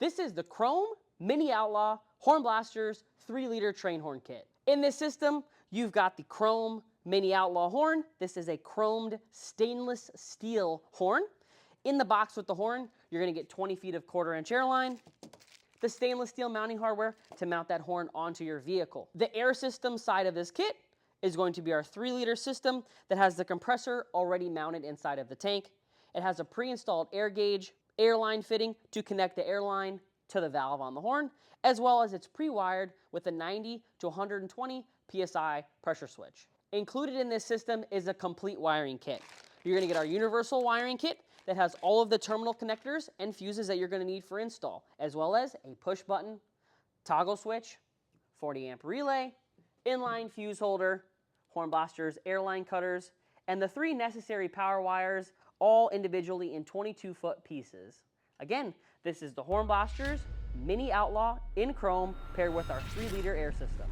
This is the Chrome Mini Outlaw HornBlasters 3-liter train horn kit. In this system, you've got the Chrome Mini Outlaw horn. This is a chromed stainless steel horn. In the box with the horn, you're going to get 20 feet of 1/4-inch airline, the stainless steel mounting hardware to mount that horn onto your vehicle. The air system side of this kit is going to be our 3-liter system that has the compressor already mounted inside of the tank. It has a pre-installed air gauge, airline fitting to connect the airline to the valve on the horn, as well as it's pre-wired with a 90 to 120 psi pressure switch. Included in this system is a complete wiring kit. You're going to get our universal wiring kit that has all of the terminal connectors and fuses that you're going to need for install, as well as a push button, toggle switch, 40 amp relay, inline fuse holder, HornBlasters airline cutters, and the 3 necessary power wires, all individually in 22-foot pieces. Again, this is the HornBlasters Mini Outlaw in chrome paired with our 3-liter air system.